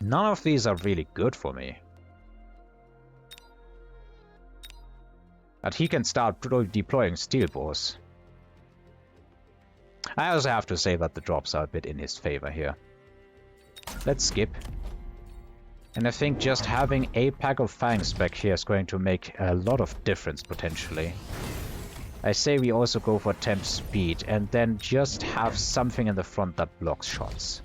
None of these are really good for me. But he can start deploying steel bores. I also have to say that the drops are a bit in his favor here. Let's skip. And I think just having a pack of fangs back here is going to make a lot of difference potentially. I say we also go for temp speed and then just have something in the front that blocks shots.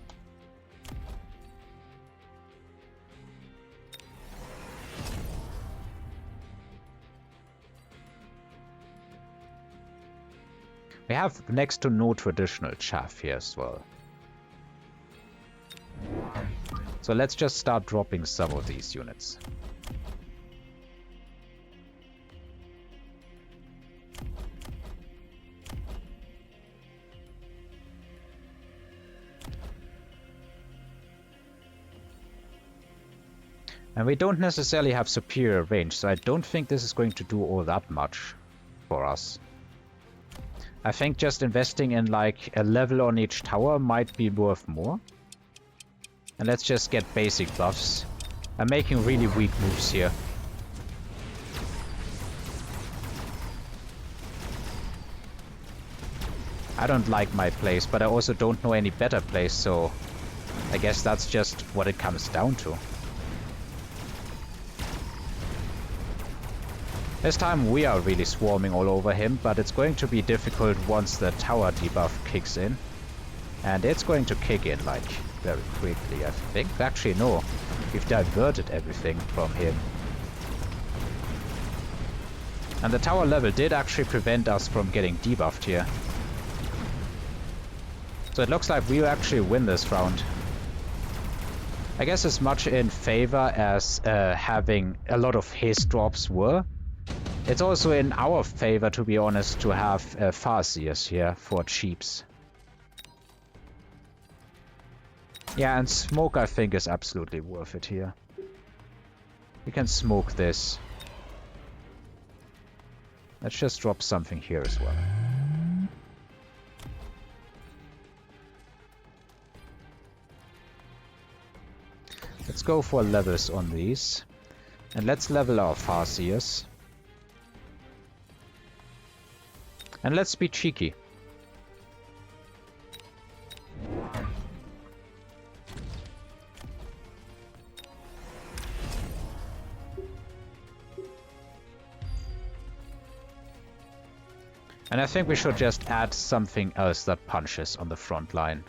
We have next to no traditional chaff here as well. So let's just start dropping some of these units. And we don't necessarily have superior range, so I don't think this is going to do all that much for us. I think just investing in like a level on each tower might be worth more. And let's just get basic buffs. I'm making really weak moves here. I don't like my place, but I also don't know any better place, so I guess that's just what it comes down to. This time we are really swarming all over him, but it's going to be difficult once the tower debuff kicks in. And it's going to kick in like very quickly, I think. Actually, no. We've diverted everything from him. And the tower level did actually prevent us from getting debuffed here. So it looks like we actually win this round. I guess as much in favor as having a lot of his drops were. It's also in our favor, to be honest, to have Farseers here for cheaps. Yeah, and smoke I think is absolutely worth it here. We can smoke this. Let's just drop something here as well. Let's go for levels on these. And let's level our Farseers. And let's be cheeky. And I think we should just add something else that punches on the front line.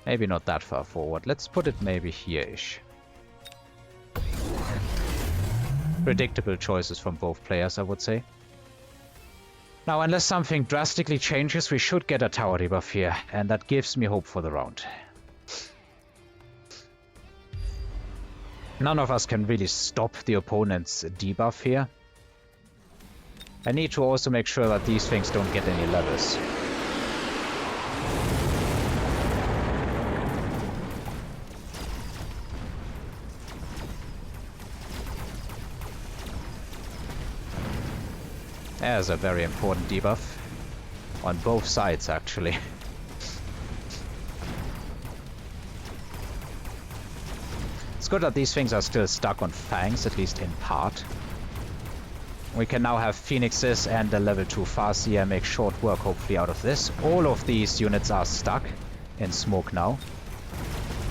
Maybe not that far forward. Let's put it maybe here-ish. Predictable choices from both players, I would say. Now, unless something drastically changes, we should get a tower debuff here, and that gives me hope for the round. None of us can really stop the opponent's debuff here. I need to also make sure that these things don't get any levels. There's a very important debuff. On both sides, actually. It's good that these things are still stuck on fangs, at least in part. We can now have Phoenixes and a level 2 Farseer make short work, hopefully, out of this. All of these units are stuck in smoke now.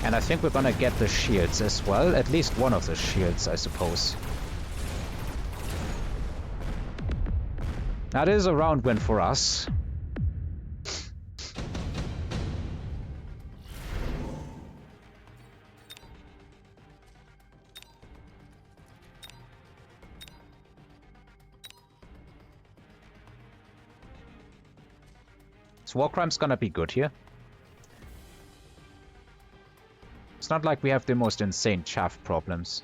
And I think we're gonna get the shields as well. At least one of the shields, I suppose. That is a round win for us. So War Crime's gonna be good here. It's not like we have the most insane chaff problems.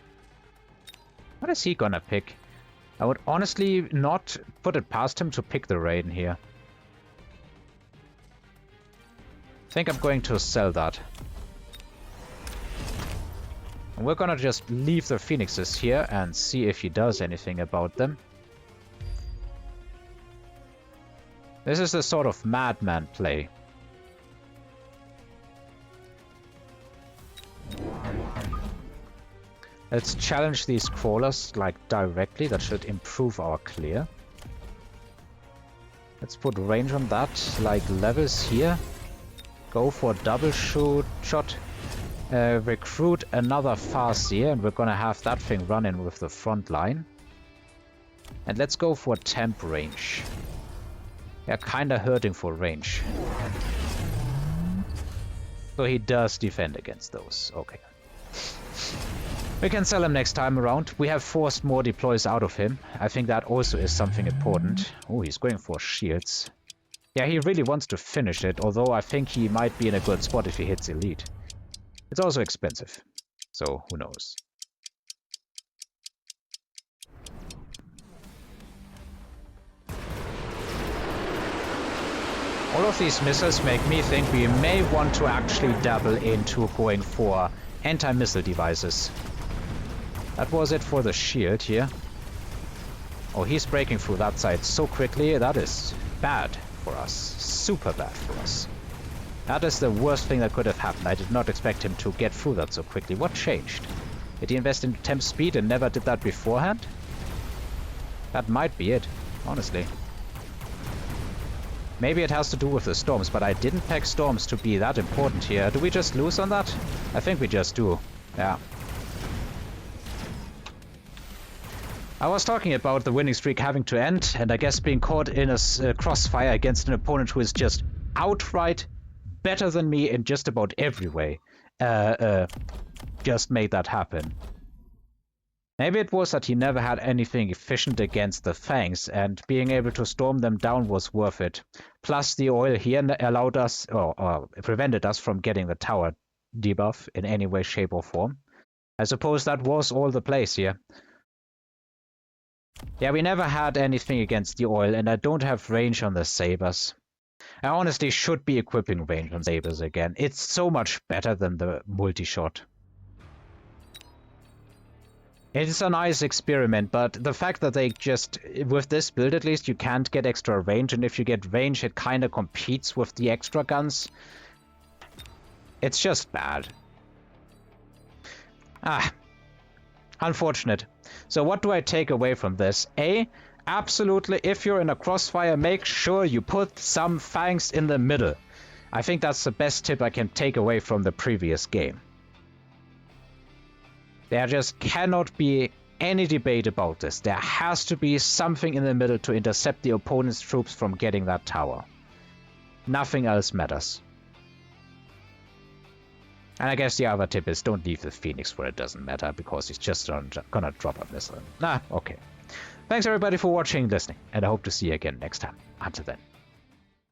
What is he gonna pick? I would honestly not put it past him to pick the Raiden here. I think I'm going to sell that. And we're gonna just leave the Phoenixes here and see if he does anything about them. This is a sort of madman play. Let's challenge these crawlers, like, directly. That should improve our clear. Let's put range on that, like levels here. Go for double shot. Recruit another Farseer, and we're gonna have that thing running with the front line. And let's go for temp range. They're kinda hurting for range. So he does defend against those. Okay. We can sell him next time around. We have forced more deploys out of him. I think that also is something important. Oh, he's going for shields. Yeah, he really wants to finish it, although I think he might be in a good spot if he hits elite. It's also expensive, so who knows. All of these missiles make me think we may want to actually dabble into going for anti-missile devices. That was it for the shield here. Oh, he's breaking through that side so quickly. That is bad for us. Super bad for us. That is the worst thing that could have happened. I did not expect him to get through that so quickly. What changed? Did he invest in temp speed and never did that beforehand? That might be it, honestly. Maybe it has to do with the storms, but I didn't peg storms to be that important here. Do we just lose on that? I think we just do. Yeah. I was talking about the winning streak having to end, and I guess being caught in a crossfire against an opponent who is just outright better than me in just about every way, just made that happen. Maybe it was that he never had anything efficient against the Fangs, and being able to storm them down was worth it. Plus the oil here allowed us, or prevented us from getting the tower debuff in any way, shape or form. I suppose that was all the place here. Yeah, we never had anything against the oil, and I don't have range on the sabers. I honestly should be equipping range on sabers again. It's so much better than the multi-shot. It's a nice experiment, but the fact that they just, with this build at least, you can't get extra range, and if you get range, it kind of competes with the extra guns. It's just bad. Unfortunate. So what do I take away from this? A, absolutely, if you're in a crossfire, make sure you put some Fangs in the middle. I think that's the best tip I can take away from the previous game. There just cannot be any debate about this. There has to be something in the middle to intercept the opponent's troops from getting that tower. Nothing else matters. And I guess the other tip is don't leave the Phoenix where it doesn't matter, because he's just gonna drop a missile. Okay. Thanks everybody for watching and listening, and I hope to see you again next time. Until then.